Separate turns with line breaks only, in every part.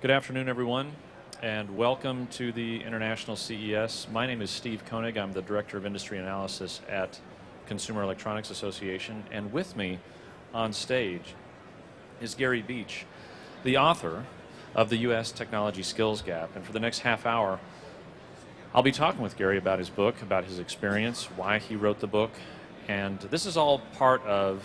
Good afternoon, everyone, and welcome to the International CES. My name is Steve Koenig. I'm the Director of Industry Analysis at Consumer Electronics Association, and with me on stage is Gary Beach, the author of the U.S. Technology Skills Gap. And for the next half hour, I'll be talking with Gary about his book, about his experience, why he wrote the book, and this is all part of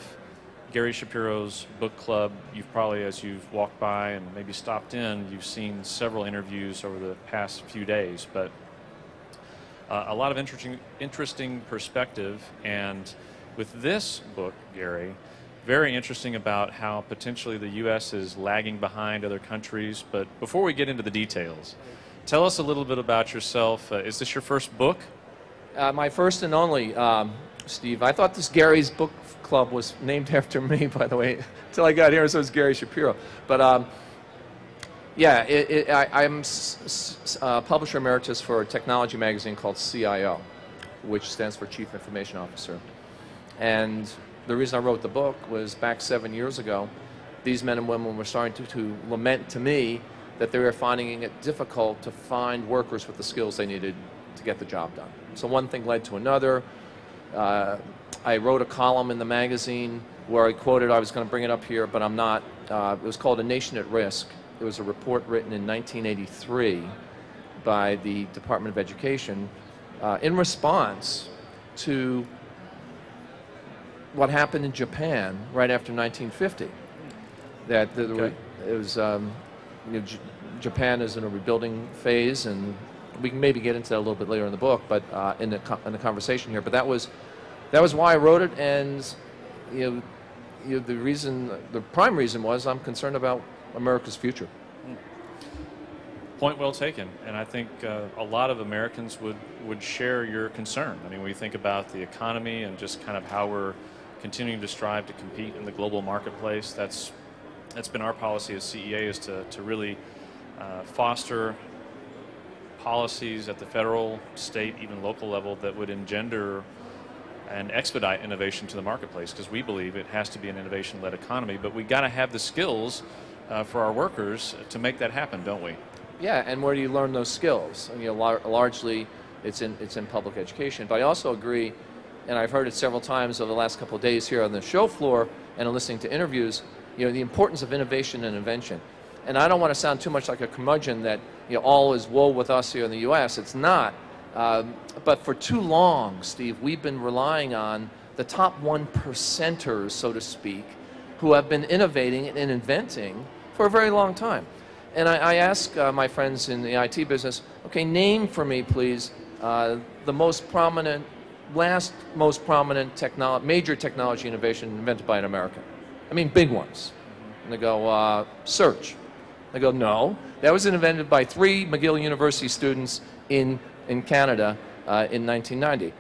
Gary Shapiro's book club. You've probably, as you've walked by and maybe stopped in, you've seen several interviews over the past few days, but a lot of interesting perspective. And with this book, Gary, very interesting about how potentially the U.S. is lagging behind other countries. But before we get into the details, tell us a little bit about yourself. Is this your first book?
My first and only, Steve. I thought this Gary's Book Club was named after me, by the way, until I got here, so it's Gary Shapiro. But yeah, I'm publisher emeritus for a technology magazine called CIO, which stands for Chief Information Officer. And the reason I wrote the book was back 7 years ago, these men and women were starting to lament to me that they were finding it difficult to find workers with the skills they needed to get the job done. So one thing led to another. I wrote a column in the magazine where I quoted, I was going to bring it up here, but I'm not. It was called A Nation at Risk. It was a report written in 1983 by the Department of Education in response to what happened in Japan right after 1950. That it was, Japan is in a rebuilding phase, and we can maybe get into that a little bit later in the book, but in the conversation here. But that was why I wrote it, and the prime reason was I'm concerned about America's future.
Point well taken, and I think a lot of Americans would share your concern. I mean, we think about the economy and just kind of how we're continuing to strive to compete in the global marketplace. That's been our policy as CEA, is to really foster policies at the federal, state, even local level that would engender and expedite innovation to the marketplace, because we believe it has to be an innovation-led economy, but we got to have the skills for our workers to make that happen, don't we?
Yeah, and where do you learn those skills? I mean, largely it's in public education, but I also agree, and I've heard it several times over the last couple of days here on the show floor and in listening to interviews, the importance of innovation and invention. And I don't want to sound too much like a curmudgeon that all is woe with us here in the U.S. It's not. But for too long, Steve, we've been relying on the top 1%ers, so to speak, who have been innovating and inventing for a very long time. And I ask my friends in the IT business, okay, name for me, please, the most prominent, last most prominent major technology innovation invented by an American. I mean, big ones. And they go, search. They go, no, that was invented by 3 McGill University students in Canada in 1990.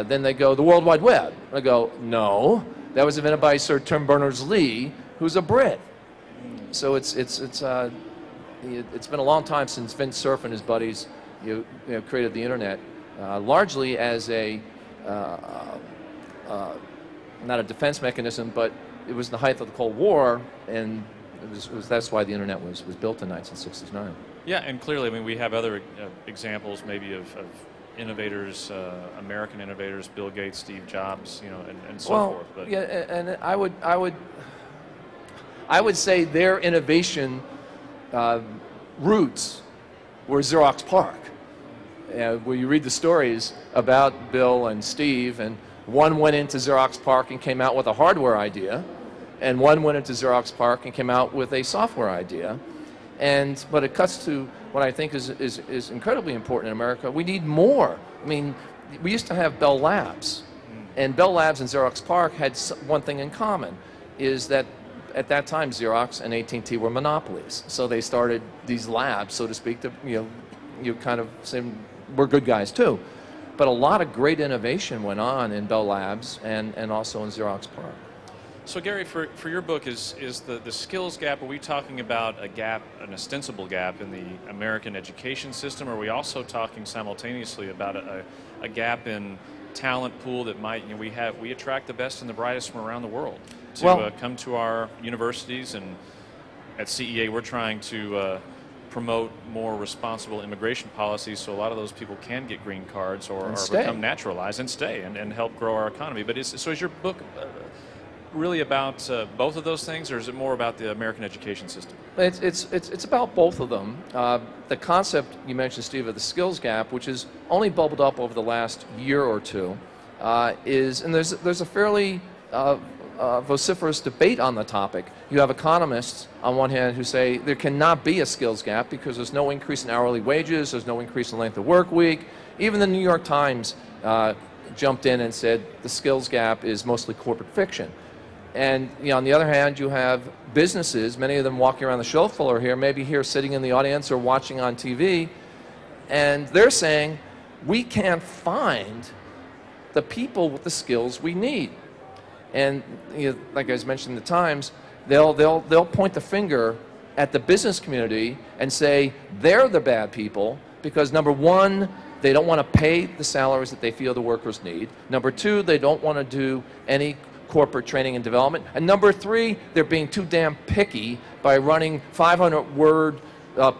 Then they go, the World Wide Web. I go, no, that was invented by Sir Tim Berners-Lee, who's a Brit. So it's been a long time since Vint Cerf and his buddies created the internet, largely as a not a defense mechanism, but it was the height of the Cold War, and that's why the internet was built in 1969.
Yeah, and clearly, I mean, we have other examples maybe of innovators, American innovators, Bill Gates, Steve Jobs, and so forth. But
yeah, and I would say their innovation roots were Xerox PARC, where you read the stories about Bill and Steve, and one went into Xerox PARC and came out with a hardware idea, and one went into Xerox PARC and came out with a software idea. But it cuts to what I think is incredibly important in America. We need more. I mean, we used to have Bell Labs, and Bell Labs and Xerox PARC had one thing in common, is that at that time Xerox and AT&T were monopolies. So they started these labs, so to speak, to you kind of say we're good guys too. But a lot of great innovation went on in Bell Labs and also in Xerox PARC.
So Gary, for your book, is the skills gap, are we talking about a gap, an ostensible gap in the American education system, or are we also talking simultaneously about a gap in talent pool that might, we attract the best and the brightest from around the world to come to our universities, and at CEA we're trying to promote more responsible immigration policies so a lot of those people can get green cards or become naturalized and stay and help grow our economy. But so is your book really about both of those things, or is it more about the American education system?
It's about both of them. The concept you mentioned, Steve, of the skills gap, which has only bubbled up over the last year or two, and there's a fairly vociferous debate on the topic. You have economists on one hand who say there cannot be a skills gap because there's no increase in hourly wages, there's no increase in length of work week. Even the New York Times jumped in and said the skills gap is mostly corporate fiction. And on the other hand, you have businesses, many of them walking around the show floor here, maybe here sitting in the audience or watching on TV, and they're saying we can't find the people with the skills we need. And like I mentioned in the Times, they'll point the finger at the business community and say they're the bad people because, number one, they don't want to pay the salaries that they feel the workers need. Number two, they don't want to do any corporate training and development. And number three, they're being too damn picky by running 500-word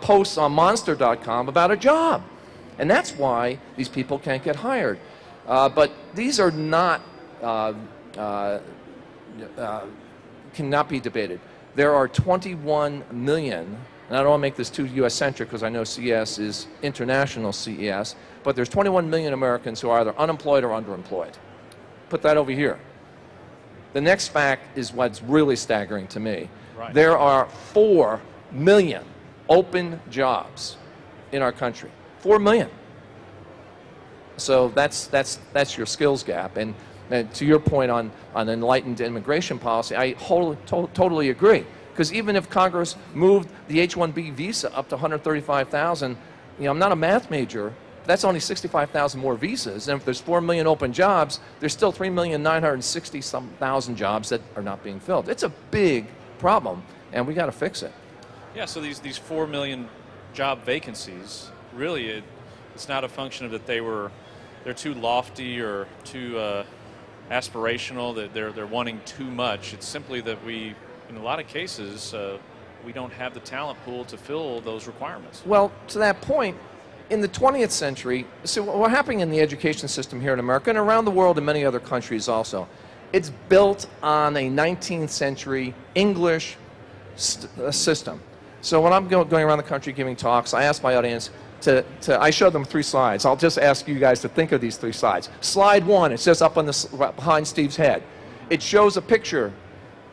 posts on monster.com about a job. And that's why these people can't get hired. But these are not, cannot be debated. There are 21 million, and I don't want to make this too US-centric because I know CES is International CES, but there's 21 million Americans who are either unemployed or underemployed. Put that over here. The next fact is what's really staggering to me. Right. There are 4 million open jobs in our country. 4 million. So that's your skills gap. And to your point on enlightened immigration policy, I totally agree. Because even if Congress moved the H-1B visa up to 135,000, I'm not a math major. That's only 65,000 more visas, and if there's 4 million open jobs, there's still 3,960,000 jobs that are not being filled. It's a big problem, and we got to fix it.
Yeah. So these 4 million job vacancies, really, it's not a function of that they're too lofty or too aspirational, that they're wanting too much. It's simply that we, in a lot of cases, we don't have the talent pool to fill those requirements.
Well, to that point, in the 20th century, so what's happening in the education system here in America and around the world in many other countries also, it's built on a 19th century English system. So when I'm going around the country giving talks, I ask my audience I show them 3 slides. I'll just ask you guys to think of these 3 slides. Slide 1, it's just up on behind Steve's head. It shows a picture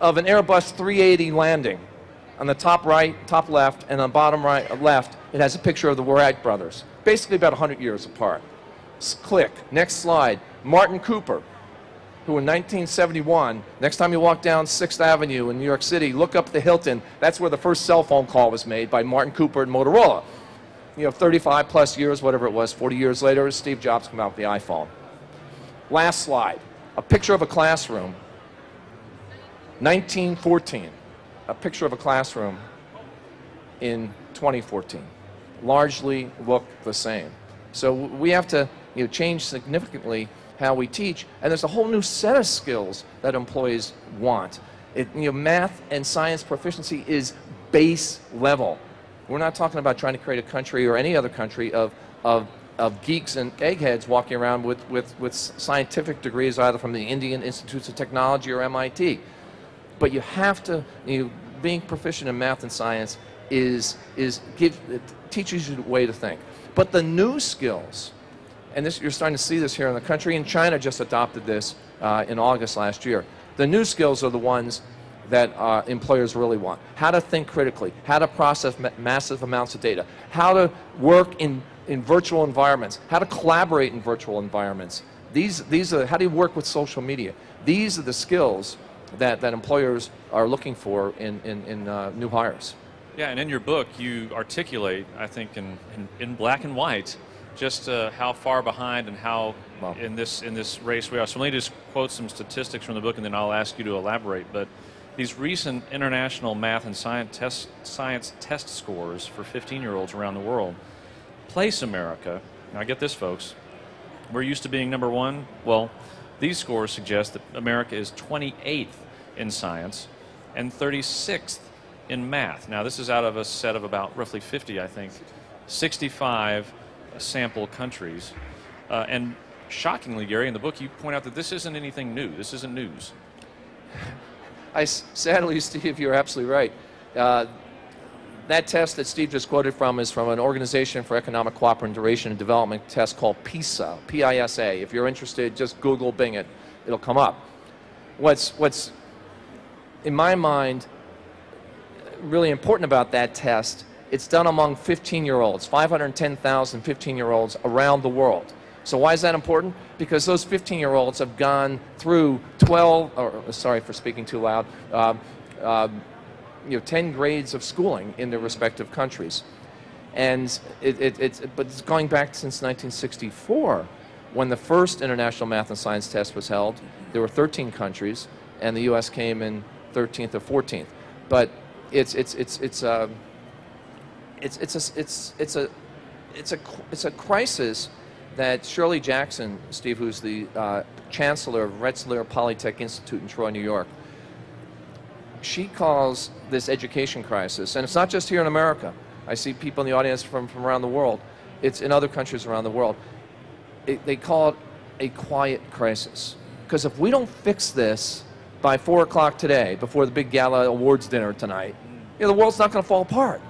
of an Airbus 380 landing. On the top right, top left, and on the bottom right, left, it has a picture of the Wright brothers, basically about 100 years apart. Click. Next slide. Martin Cooper, who in 1971, next time you walk down 6th Avenue in New York City, look up the Hilton. That's where the first cell phone call was made by Martin Cooper and Motorola. 35 plus years, whatever it was, 40 years later, Steve Jobs came out with the iPhone. Last slide. A picture of a classroom. 1914. A picture of a classroom in 2014. Largely look the same. So we have to change significantly how we teach, and there's a whole new set of skills that employees want. Math and science proficiency is base level. We're not talking about trying to create a country or any other country of geeks and eggheads walking around with scientific degrees either from the Indian Institutes of Technology or MIT. But you have to, being proficient in math and science it teaches you a way to think. But the new skills, and you're starting to see this here in the country, and China just adopted this in August last year. The new skills are the ones that employers really want. How to think critically, how to process massive amounts of data, how to work in virtual environments, how to collaborate in virtual environments. These are, how do you work with social media? These are the skills that employers are looking for in new hires.
Yeah, and in your book, you articulate, I think, in black and white, just how far behind and how in this race we are. So let me just quote some statistics from the book, and then I'll ask you to elaborate. But these recent international math and science test scores for 15-year-olds around the world place America. Now, get this, folks. We're used to being number 1. Well, these scores suggest that America is 28th in science and 36th in math. Now, this is out of a set of about roughly 50, I think, 65 sample countries. And shockingly, Gary, in the book, you point out that this isn't anything new. This isn't news.
Sadly, Steve, you're absolutely right. That test that Steve just quoted from is from an Organization for Economic Cooperation and Development test called PISA, P-I-S-A. If you're interested, just Google, Bing it. It'll come up. What's in my mind really important about that test, it's done among 15-year-olds, 510,000 15-year-olds around the world. So why is that important? Because those 15-year-olds have gone through sorry for speaking too loud, 10 grades of schooling in their respective countries. And but it's going back since 1964, when the first International Math and Science test was held. There were 13 countries, and the U.S. came in 13th or 14th. But it's a crisis that Shirley Jackson, Steve, who's the chancellor of Rensselaer Polytech Institute in Troy, New York, she calls this education crisis, and it's not just here in America. I see people in the audience from around the world. It's in other countries around the world. They call it a quiet crisis. Because if we don't fix this by 4 o'clock today, before the big gala awards dinner tonight, the world's not going to fall apart.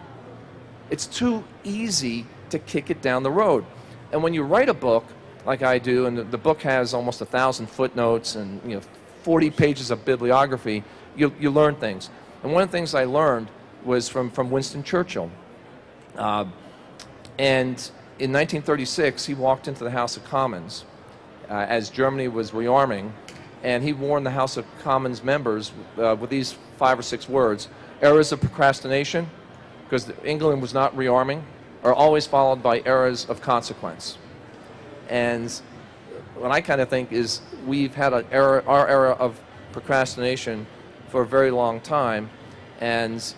It's too easy to kick it down the road. And when you write a book, like I do, and the book has almost 1,000 footnotes and 40 pages of bibliography, you learn things. And one of the things I learned was from Winston Churchill. And in 1936, he walked into the House of Commons as Germany was rearming, and he warned the House of Commons members with these 5 or 6 words: eras of procrastination, because England was not rearming, are always followed by eras of consequence. And what I kind of think is we've had our era of procrastination for a very long time, and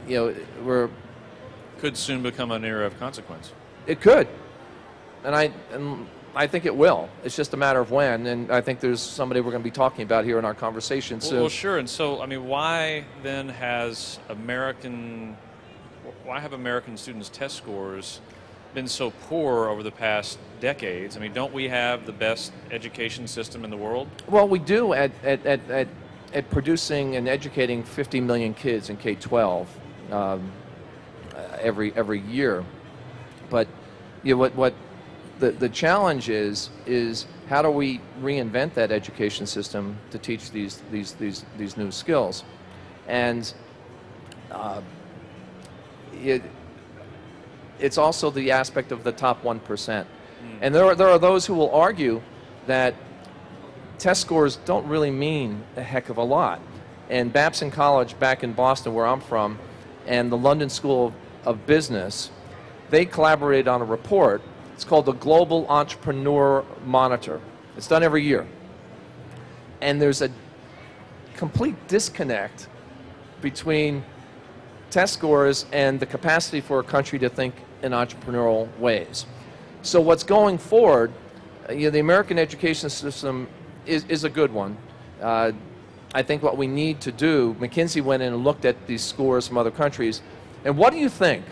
we're
could soon become an era of consequence.
It could, and I think it will. It's just a matter of when, and I think there's somebody we're going to be talking about here in our conversation.
Well, sure. And so, I mean, why then why have American students' test scores been so poor over the past decades? I mean, don't we have the best education system in the world? Well,
we do at producing and educating 50 million kids in K-12 every year. But what the challenge is how do we reinvent that education system to teach these new skills? And it's also the aspect of the top 1%. And there are those who will argue that test scores don't really mean a heck of a lot. And Babson College back in Boston, where I'm from, and the London School of Business, they collaborated on a report. It's called the Global Entrepreneur Monitor. It's done every year. And there's a complete disconnect between test scores and the capacity for a country to think in entrepreneurial ways. So what's going forward, the American education system is a good one. I think what we need to do, McKinsey went in and looked at these scores from other countries, and what do you think?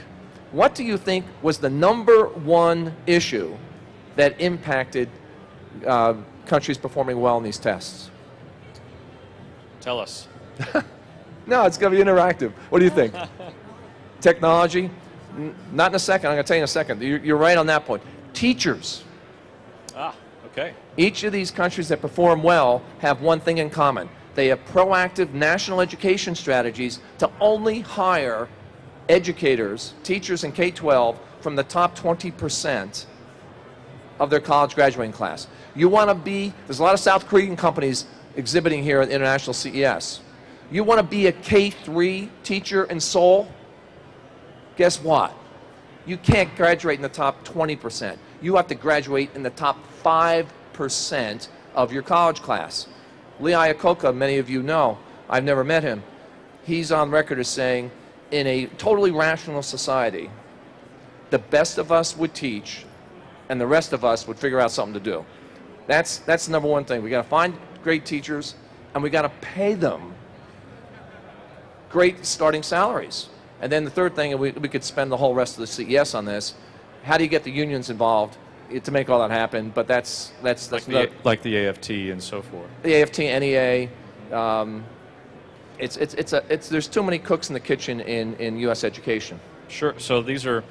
What do you think was the #1 issue that impacted countries performing well in these tests?
Tell us.
No, it's going to be interactive. What do you think? Technology? Not in a second. I'm going to tell you in a second. You're right on that point. Teachers.
Ah, okay.
Each of these countries that perform well have one thing in common. They have proactive national education strategies to only hire educators, teachers in K-12 from the top 20% of their college graduating class. You want to be, there's a lot of South Korean companies exhibiting here at International CES. You want to be a K-3 teacher in Seoul? Guess what? You can't graduate in the top 20%. You have to graduate in the top 5% of your college class. Lee Iacocca, many of you know, I've never met him. He's on record as saying, in a totally rational society, the best of us would teach, and the rest of us would figure out something to do. That's the #1 thing. We got to find great teachers, and we got to pay them great starting salaries. And then the third thing, and we could spend the whole rest of the CES on this, how do you get the unions involved to make all that happen? But that's
like the AFT and so forth.
The AFT, NEA, there's too many cooks in the kitchen in U.S. education.
Sure. So these are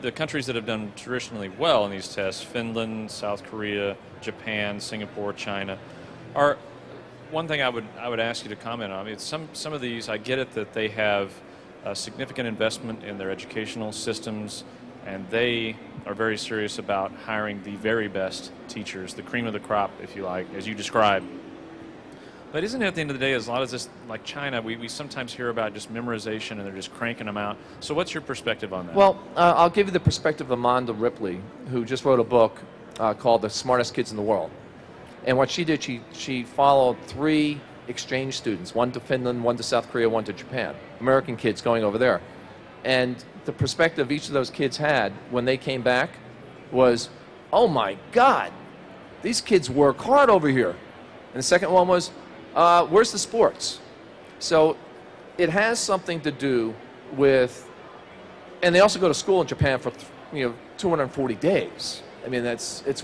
the countries that have done traditionally well in these tests: Finland, South Korea, Japan, Singapore, China. Are one thing I would ask you to comment on. I mean, some of these, I get it that they have a significant investment in their educational systems, and they are very serious about hiring the very best teachers, the cream of the crop, if you like, as you described. But isn't it at the end of the day, as a lot of this, like China, we sometimes hear about just memorization and they're just cranking them out. So what's your perspective on that?
Well, I'll give you the perspective of Amanda Ripley, who just wrote a book called The Smartest Kids in the World. And what she did, she followed 3 exchange students, one to Finland, one to South Korea, one to Japan, American kids going over there. And the perspective each of those kids had when they came back was, oh my God, these kids work hard over here. And the second one was, where's the sports? So it has something to do with, and they also go to school in Japan for 240 days. I mean,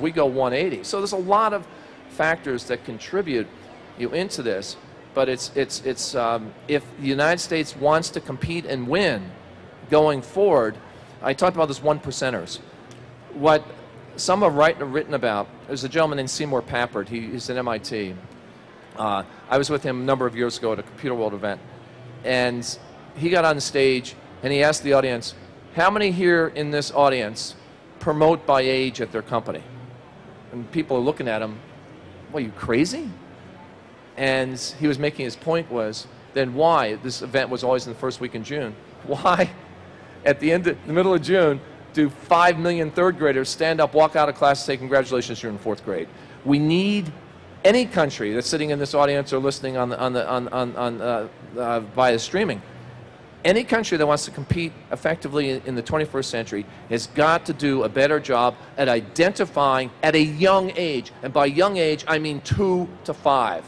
we go 180. So there's a lot of factors that contribute into this. But if the United States wants to compete and win going forward, I talked about this 1%ers. What some have written about, there's a gentleman named Seymour Papert. He's at MIT. I was with him a number of years ago at a Computer World event, and he got on the stage and he asked the audience, how many here in this audience promote by age at their company? And people are looking at him, what, are you crazy? And he was making his point was, then why, this event was always in the first week in June, why at the middle of June do 5 million third graders stand up, walk out of class and say, congratulations, you're in 4th grade? We need any country that's sitting in this audience or listening via streaming, any country that wants to compete effectively in the 21st century has got to do a better job at identifying at a young age, and by young age I mean 2 to 5,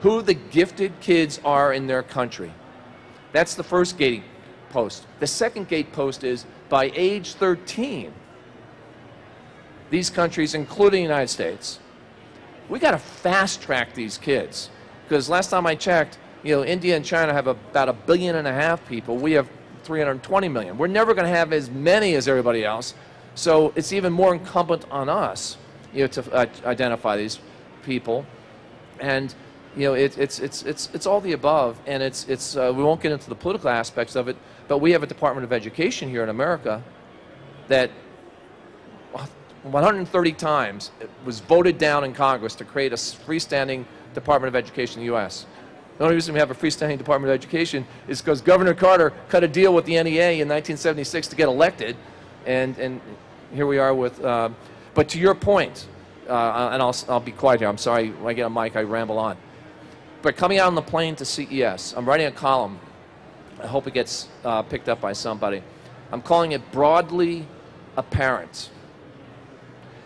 who the gifted kids are in their country. That's the first gating post. The second gate post is by age 13, these countries, including the United States, we got to fast track these kids, because last time I checked, India and China have about 1.5 billion people. We have 320 million. We're never going to have as many as everybody else, so it's even more incumbent on us, to identify these people, and it's all the above, and we won't get into the political aspects of it, but we have a Department of Education here in America that 130 times it was voted down in Congress to create a freestanding Department of Education in the U.S. The only reason we have a freestanding Department of Education is because Governor Carter cut a deal with the NEA in 1976 to get elected, and here we are with. But to your point, and I'll be quiet here. I'm sorry, when I get a mic, I ramble on. But coming out on the plane to CES, I'm writing a column. I hope it gets picked up by somebody. I'm calling it Broadly Apparent.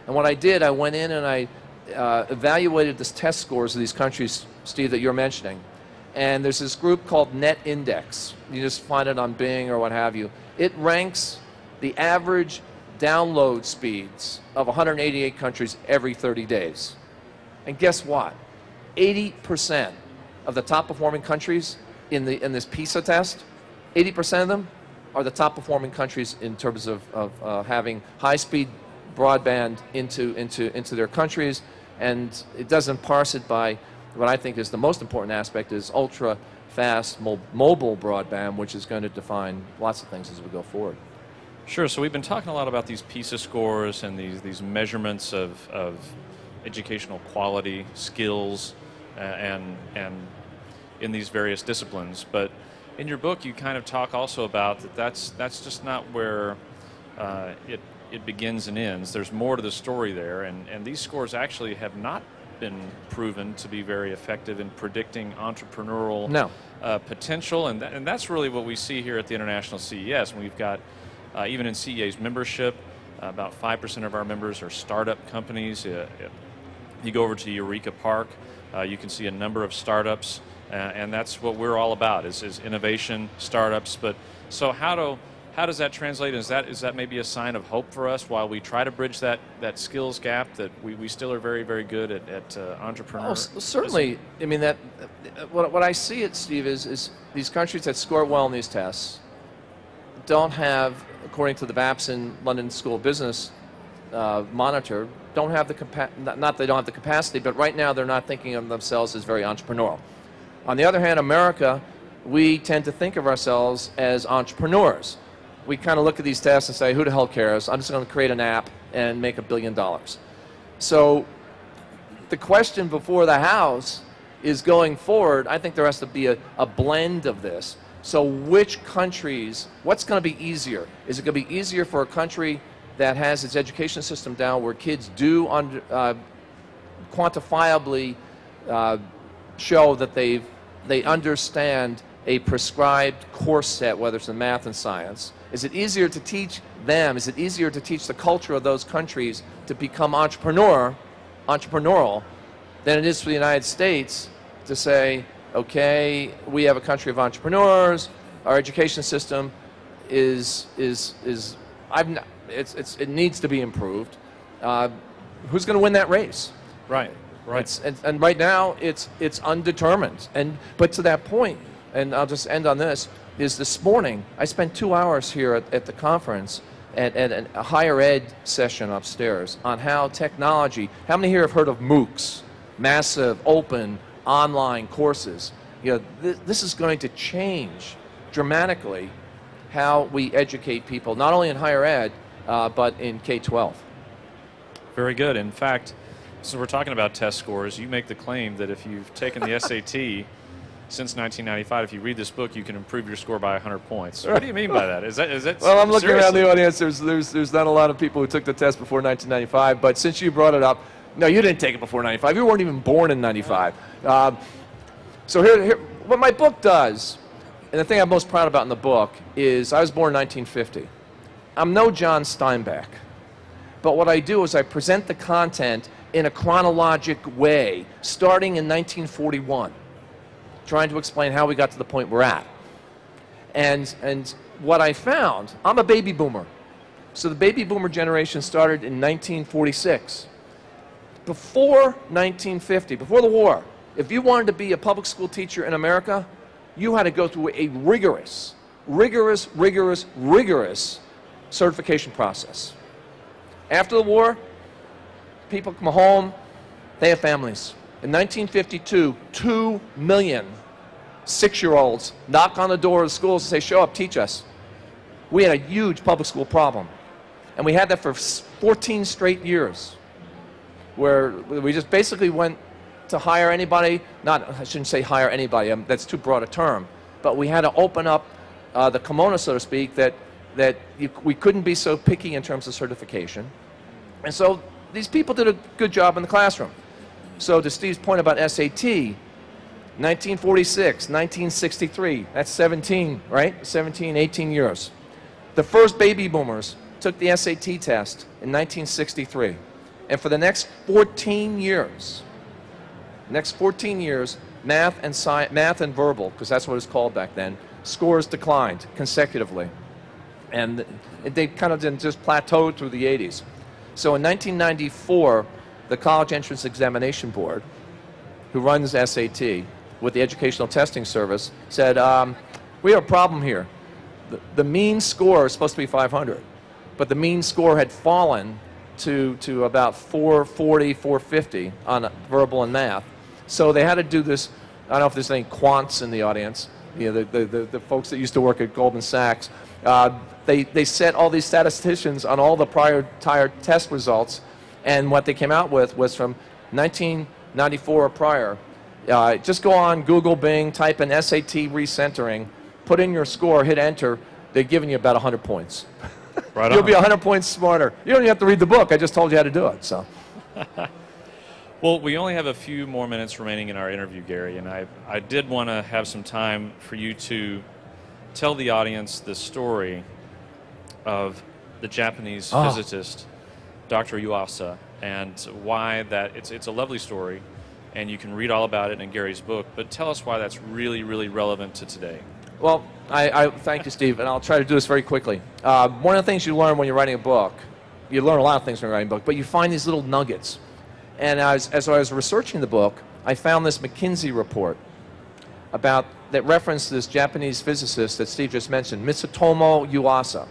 And what I did, I went in and I evaluated the test scores of these countries, Steve, that you're mentioning. And there's this group called Net Index. You just find it on Bing or what have you. It ranks the average download speeds of 188 countries every 30 days. And guess what? 80% of the top performing countries in this PISA test, 80% of them are the top performing countries in terms of having high-speed broadband into their countries, and it doesn't parse it by what I think is the most important aspect is ultra-fast mobile broadband, which is going to define lots of things as we go forward.
Sure. So we've been talking a lot about these PISA scores and these measurements of educational quality, skills, and in these various disciplines. But in your book, you kind of talk also about that's just not where it begins and ends. There's more to the story there, and these scores actually have not been proven to be very effective in predicting entrepreneurial potential, and that's really what we see here at the International CES. And we've got, even in CEA's membership, about 5% of our members are startup companies. You go over to Eureka Park, you can see a number of startups, and that's what we're all about is innovation, startups. But so how does that translate? Is that maybe a sign of hope for us while we try to bridge that skills gap that we still are very, very good at entrepreneurship?
Oh, certainly. I mean, what I see it, Steve, is these countries that score well in these tests don't have, according to the Babson London School of Business monitor, don't have not they don't have the capacity, but right now they're not thinking of themselves as very entrepreneurial. On the other hand, America, we tend to think of ourselves as entrepreneurs. We kind of look at these tests and say, who the hell cares? I'm just going to create an app and make $1 billion. So the question before the House is going forward, I think there has to be a blend of this. So which countries, what's going to be easier? Is it going to be easier for a country that has its education system down where kids do quantifiably show that they understand a prescribed course set, whether it's in math and science? Is it easier to teach them? Is it easier to teach the culture of those countries to become entrepreneurial than it is for the United States to say, okay, we have a country of entrepreneurs, our education system it needs to be improved. Who's going to win that race?
Right.
And right now it's undetermined. But to that point, and I'll just end on this, is this morning I spent 2 hours here at the conference at a higher ed session upstairs on how technology, how many here have heard of MOOCs, massive open online courses? You know, this is going to change dramatically how we educate people, not only in higher ed, but in K-12.
Very good. In fact, so we're talking about test scores. You make the claim that if you've taken the SAT since 1995, if you read this book, you can improve your score by 100 points. What do you mean by that? Is that
well, I'm looking around
seriously?
the audience. There's not a lot of people who took the test before 1995, but since you brought it up, no, you didn't take it before 95. You weren't even born in 95. So here, what my book does, and the thing I'm most proud about in the book, is I was born in 1950. I'm no John Steinbeck, but what I do is I present the content in a chronologic way, starting in 1941, trying to explain how we got to the point we're at. And what I found, I'm a baby boomer. So the baby boomer generation started in 1946. Before 1950, before the war, if you wanted to be a public school teacher in America, you had to go through a rigorous certification process. After the war, people come home, they have families. In 1952, 2 million 6-year-olds knock on the door of the schools and say, show up, teach us. We had a huge public school problem. And we had that for 14 straight years, where we just basically went to hire anybody, I shouldn't say hire anybody, that's too broad a term, but we had to open up the kimono, so to speak, that we couldn't be so picky in terms of certification. And so these people did a good job in the classroom. So to Steve's point about SAT, 1946, 1963, that's 17, right? 17, 18 years. The first baby boomers took the SAT test in 1963. And for the next 14 years, math and verbal, because that's what it was called back then, scores declined consecutively. And they kind of just plateaued through the 80s. So in 1994, the College Entrance Examination Board, who runs SAT with the Educational Testing Service, said, we have a problem here. The mean score is supposed to be 500, but the mean score had fallen to about 440, 450 on verbal and math. So they had to do this. I don't know if there's any quants in the audience, you know, the folks that used to work at Goldman Sachs. They set all these statisticians on all the prior test results, and what they came out with was from 1994 or prior. Just go on Google, Bing, type in SAT recentering, put in your score, hit enter, they're giving you about 100 points.
Right
You'll be 100 points smarter. You don't even have to read the book. I just told you how to do it. So.
Well, we only have a few more minutes remaining in our interview, Gary, and I did want to have some time for you to tell the audience the story of the Japanese physicist, Dr. Yuasa, and why that it's a lovely story, and you can read all about it in Gary's book. But tell us why that's really, really relevant to today.
Well, I thank you, Steve, and I'll try to do this very quickly. One of the things you learn when you're writing a book, you learn a lot of things when you're writing a book, but you find these little nuggets. And as I was researching the book, I found this McKinsey report that referenced this Japanese physicist that Steve just mentioned, Mitsutomo Yuasa,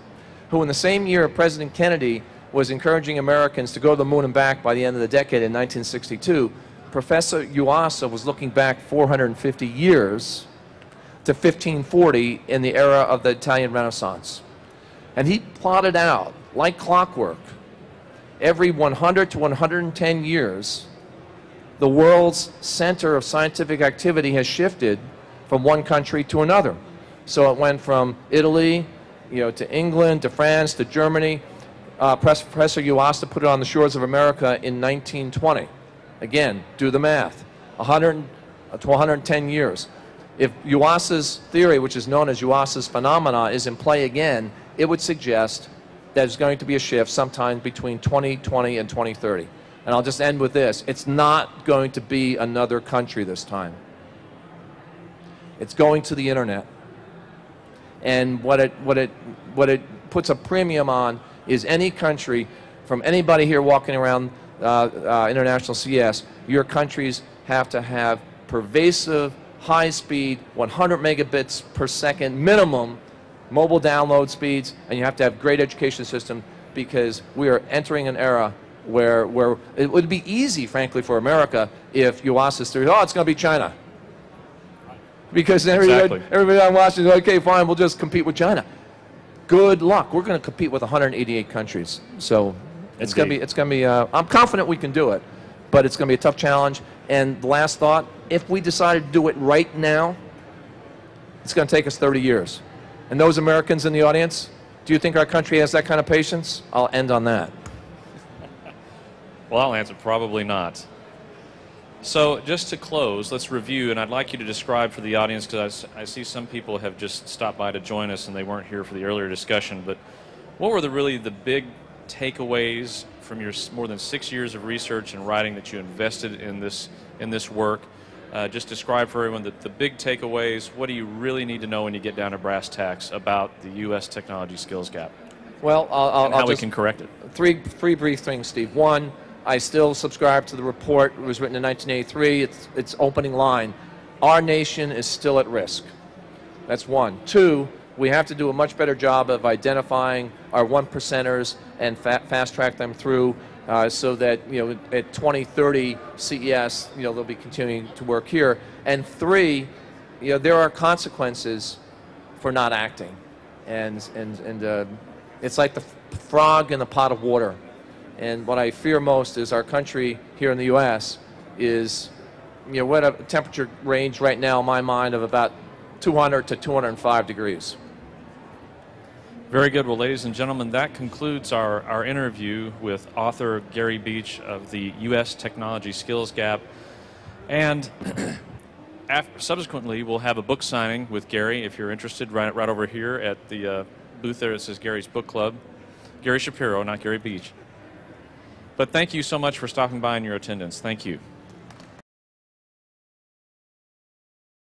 who in the same year President Kennedy was encouraging Americans to go to the moon and back by the end of the decade in 1962, Professor Yuasa was looking back 450 years to 1540 in the era of the Italian Renaissance. And he plotted out, like clockwork, every 100 to 110 years, the world's center of scientific activity has shifted from one country to another. So it went from Italy, to England, to France, to Germany. Professor Yuasa put it on the shores of America in 1920. Again, do the math, 100 to 110 years. If Yuasa's theory, which is known as Yuasa's phenomena, is in play again, it would suggest that there's going to be a shift sometime between 2020 and 2030. And I'll just end with this. It's not going to be another country this time. It's going to the internet. And what it puts a premium on is any country, from anybody here walking around International CES, your countries have to have pervasive, high-speed, 100 megabits per second minimum mobile download speeds, and you have to have great education system, because we are entering an era where it would be easy, frankly, for America if Yuasa's theory, it's going to be China. Because everybody on Washington, okay, fine, we'll just compete with China. Good luck. We're going to compete with 188 countries. So it's going to be, I'm confident we can do it, but it's going to be a tough challenge. And the last thought, if we decided to do it right now, it's going to take us 30 years. And those Americans in the audience, do you think our country has that kind of patience? I'll end on that.
Well, I'll answer probably not. So just to close, let's review, and I'd like you to describe for the audience, because I see some people have just stopped by to join us and they weren't here for the earlier discussion, but what were really the big takeaways from your more than 6 years of research and writing that you invested in this work? Just describe for everyone the big takeaways. What do you really need to know when you get down to brass tacks about the U.S. technology skills gap?
Well,
and how we can correct it.
Three brief things, Steve. One, I still subscribe to the report. It was written in 1983. Its opening line, our nation is still at risk. That's one. Two, we have to do a much better job of identifying our 1%ers and fast-track them through so that, at 2030 CES, they'll be continuing to work here. And three, there are consequences for not acting. And it's like the frog in the pot of water. And what I fear most is our country here in the U.S. is, we're at a temperature range right now, in my mind, of about 200 to 205 degrees.
Very good. Well, ladies and gentlemen, that concludes our interview with author Gary Beach of the U.S. Technology Skills Gap. And subsequently, we'll have a book signing with Gary, if you're interested, right over here at the booth there. It says Gary's Book Club. Gary Shapiro, not Gary Beach. But thank you so much for stopping by and your attendance. Thank you.